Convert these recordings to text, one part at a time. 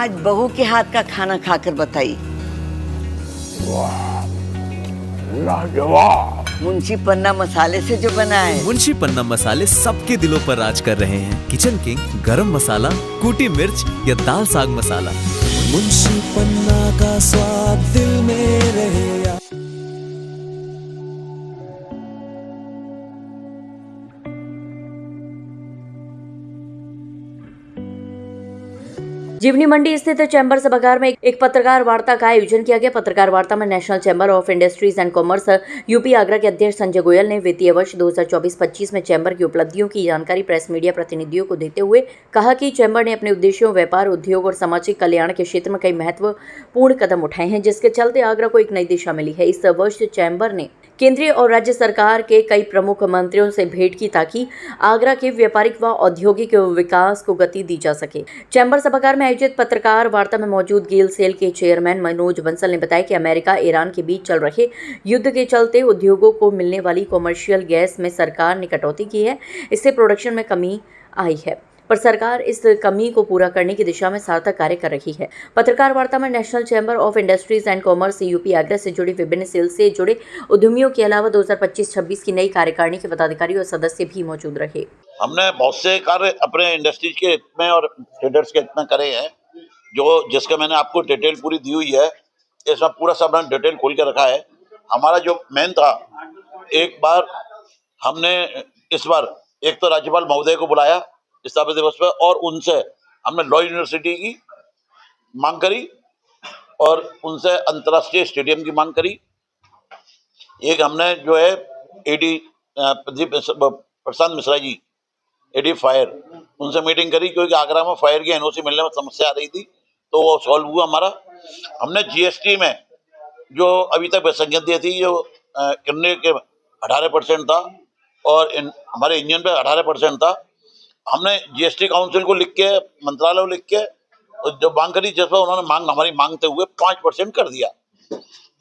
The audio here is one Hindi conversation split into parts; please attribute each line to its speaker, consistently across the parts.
Speaker 1: आज बहू के हाथ का खाना खाकर बताइए।
Speaker 2: लाजवाब।
Speaker 1: मुंशी पन्ना मसाले से जो बना है।
Speaker 3: मुंशी पन्ना मसाले सबके दिलों पर राज कर रहे हैं। किचन किंग, गरम मसाला, कूटी मिर्च या दाल साग मसाला,
Speaker 4: मुंशी पन्ना का स्वाद दिल में रहे।
Speaker 5: जीवनी मंडी स्थित चैम्बर सभागार में एक पत्रकार वार्ता का आयोजन किया गया। पत्रकार वार्ता में national chamber of industries and commerce UP Agra के अध्यक्ष संजय गोयल ने वित्तीय वर्ष 2024-25 में चैम्बर की उपलब्धियों की जानकारी प्रेस मीडिया प्रतिनिधियों को देते हुए कहा कि चैम्बर ने अपने उद्देश्यों, व्यापार, उद्योग और सामाजिक कल्याण के क्षेत्र में कई महत्वपूर्ण कदम उठाए हैं, जिसके चलते आगरा को एक नई दिशा मिली है। इस वर्ष चैम्बर ने केंद्रीय और राज्य सरकार के कई प्रमुख मंत्रियों से भेंट की ताकि आगरा के व्यापारिक व औद्योगिक विकास को गति दी जा सके। चैम्बर सभागार में आयोजित पत्रकार वार्ता में मौजूद गेल सेल के चेयरमैन मनोज बंसल ने बताया कि अमेरिका ईरान के बीच चल रहे युद्ध के चलते उद्योगों को मिलने वाली कॉमर्शियल गैस में सरकार ने कटौती की है। इससे प्रोडक्शन में कमी आई है, पर सरकार इस कमी को पूरा करने की दिशा में सार्थक कार्य कर रही है। पत्रकार वार्ता में national chamber of industries and commerce UP Agra से जुड़े विभिन्न सेल से जुड़े उद्यमियों के अलावा 2025-26 की नई कार्यकारिणी के पदाधिकारी और सदस्य भी मौजूद रहे।
Speaker 2: हमने बहुत से कार्य अपने इंडस्ट्रीज के हित में और ट्रेडर्स के हित में करे हैं, जो जिसका मैंने आपको डिटेल पूरी दी हुई है। इसमें पूरा सब डिटेल खोल के रखा है। हमारा जो मेन था, एक बार हमने इस बार एक तो राज्यपाल महोदय को बुलाया स्थापना दिवस पर, और उनसे हमने लॉ यूनिवर्सिटी की मांग करी और उनसे अंतर्राष्ट्रीय स्टेडियम की मांग करी। एक हमने जो है AD Prashant Mishra ji, AD fire, उनसे मीटिंग करी, क्योंकि आगरा में फायर की एनओसी मिलने में समस्या आ रही थी, तो वो सॉल्व हुआ हमारा। हमने जीएसटी में जो अभी तक असंगति थी, जो किन्ने के 18% था और हमारे इंजन पे 18% था, हमने जीएसटी काउंसिल को लिख के, मंत्रालय को लिख के जो मांग करी, जिस पर उन्होंने हमारी मांगते हुए 5% कर दिया।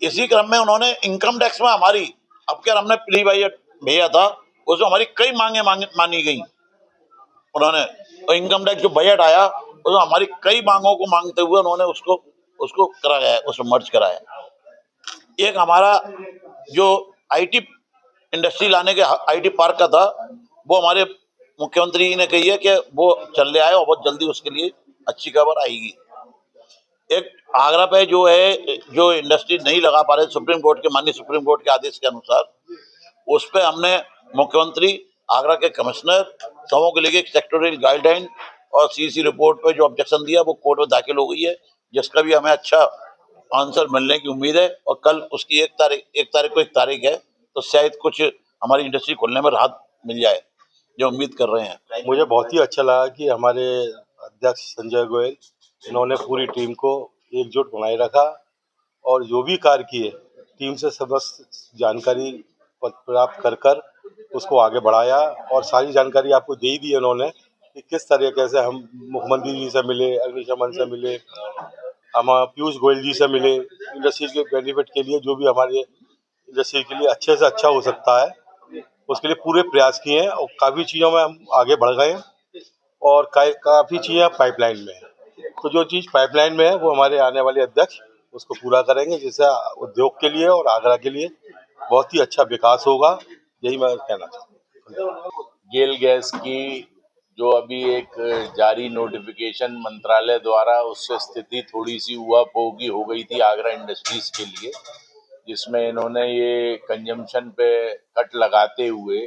Speaker 2: इसी क्रम में उन्होंने इनकम टैक्स में हमारी, अब क्या हमने प्ली भेजा था, उसमें हमारी कई मांगे मानी गई उन्होंने, और इनकम टैक्स जो बजट आया उसमें हमारी कई मांगों को मांगते हुए उन्होंने उसको करा गया, उसमें मर्ज कराया। एक हमारा जो आईटी इंडस्ट्री लाने के आईटी पार्क का था, वो हमारे मुख्यमंत्री ने कही है कि वो चल रहा है और बहुत जल्दी उसके लिए अच्छी खबर आएगी। एक आगरा पे जो है, जो इंडस्ट्री नहीं लगा पा रहे माननीय सुप्रीम कोर्ट के आदेश के अनुसार, उस पर हमने मुख्यमंत्री, आगरा के कमिश्नर, सबों के लिए सेक्टोरियल गाइडलाइन और सीसी रिपोर्ट पे जो ऑब्जेक्शन दिया वो कोर्ट में दाखिल हो गई है, जिसका भी हमें अच्छा आंसर मिलने की उम्मीद है। और कल उसकी एक तारीख है, तो शायद कुछ हमारी इंडस्ट्री खोलने में राहत मिल जाए, जो उम्मीद कर रहे हैं।
Speaker 6: मुझे बहुत ही अच्छा लगा कि हमारे अध्यक्ष संजय गोयल, इन्होंने पूरी टीम को एकजुट बनाए रखा और जो भी कार्य किए, टीम से समस्त जानकारी प्राप्त कर उसको आगे बढ़ाया, और सारी जानकारी आपको दे ही दी है उन्होंने कि किस तरीके से हम मुख्यमंत्री जी से मिले, अग्निशमन से मिले, हम पीयूष गोयल जी से मिले, इंडस्ट्री के बेनिफिट के लिए जो भी हमारे इंडस्ट्री के लिए अच्छे से अच्छा हो सकता है उसके लिए पूरे प्रयास किए हैं, और काफ़ी चीज़ों में हम आगे बढ़ गए हैं और काफ़ी चीज़ें पाइपलाइन में हैं। तो जो चीज़ पाइपलाइन में है वो हमारे आने वाले अध्यक्ष उसको पूरा करेंगे, जिससे उद्योग के लिए और आगरा के लिए बहुत ही अच्छा विकास होगा। यही मैं कहना चाहता हूँ।
Speaker 7: गेल गैस की जो अभी एक जारी नोटिफिकेशन मंत्रालय द्वारा, उससे स्थिति थोड़ी सी ऊहापोह हो गई थी आगरा इंडस्ट्रीज के लिए, जिसमें इन्होंने ये कंजम्पशन पे कट लगाते हुए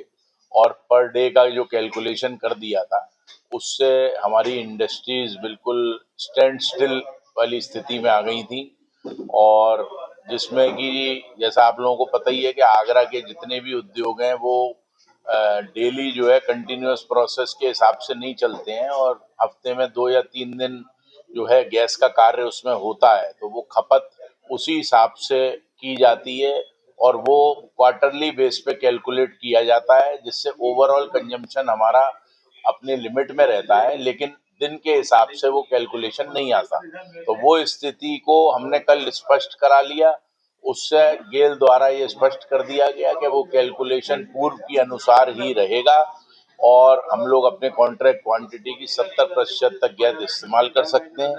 Speaker 7: और पर डे का जो कैलकुलेशन कर दिया था, उससे हमारी इंडस्ट्रीज बिल्कुल स्टैंड स्टिल वाली स्थिति में आ गई थी। और जिसमें कि जैसा आप लोगों को पता ही है कि आगरा के जितने भी उद्योग हैं वो डेली जो है कंटिन्यूअस प्रोसेस के हिसाब से नहीं चलते हैं, और हफ्ते में 2 या 3 दिन जो है गैस का कार्य उसमें होता है, तो वो खपत उसी हिसाब से की जाती है और वो क्वार्टरली बेस पे कैलकुलेट किया जाता है, जिससे ओवरऑल कंजम्पशन हमारा अपने लिमिट में रहता है, लेकिन दिन के हिसाब से वो कैलकुलेशन नहीं आता। तो वो स्थिति को हमने कल स्पष्ट करा लिया, उससे गेल द्वारा ये स्पष्ट कर दिया गया कि वो कैलकुलेशन पूर्व के अनुसार ही रहेगा। और हम लोग अपने कॉन्ट्रैक्ट क्वांटिटी की 70% तक गैस इस्तेमाल कर सकते हैं।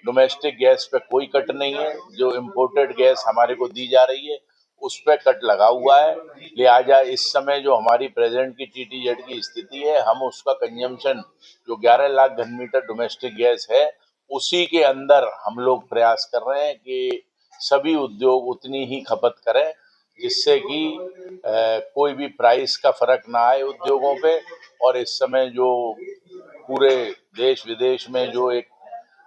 Speaker 7: डोमेस्टिक गैस पे कोई कट नहीं है। जो इम्पोर्टेड गैस हमारे को दी जा रही है उस पे कट लगा हुआ है। लिहाजा इस समय जो हमारी प्रेजेंट की टीटीजेड की स्थिति है, हम उसका कंजम्पशन जो 11 लाख घन मीटर डोमेस्टिक गैस है उसी के अंदर हम लोग प्रयास कर रहे हैं कि सभी उद्योग उतनी ही खपत करें, जिससे कि कोई भी प्राइस का फर्क ना आए उद्योगों पे। और इस समय जो पूरे देश विदेश में जो एक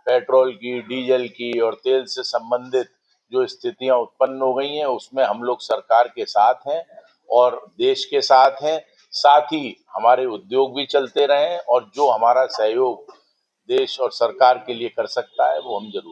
Speaker 7: पेट्रोल की, डीजल की और तेल से संबंधित जो स्थितियां उत्पन्न हो गई हैं, उसमें हम लोग सरकार के साथ हैं और देश के साथ हैं। साथ ही हमारे उद्योग भी चलते रहें और जो हमारा सहयोग देश और सरकार के लिए कर सकता है वो हम जरूर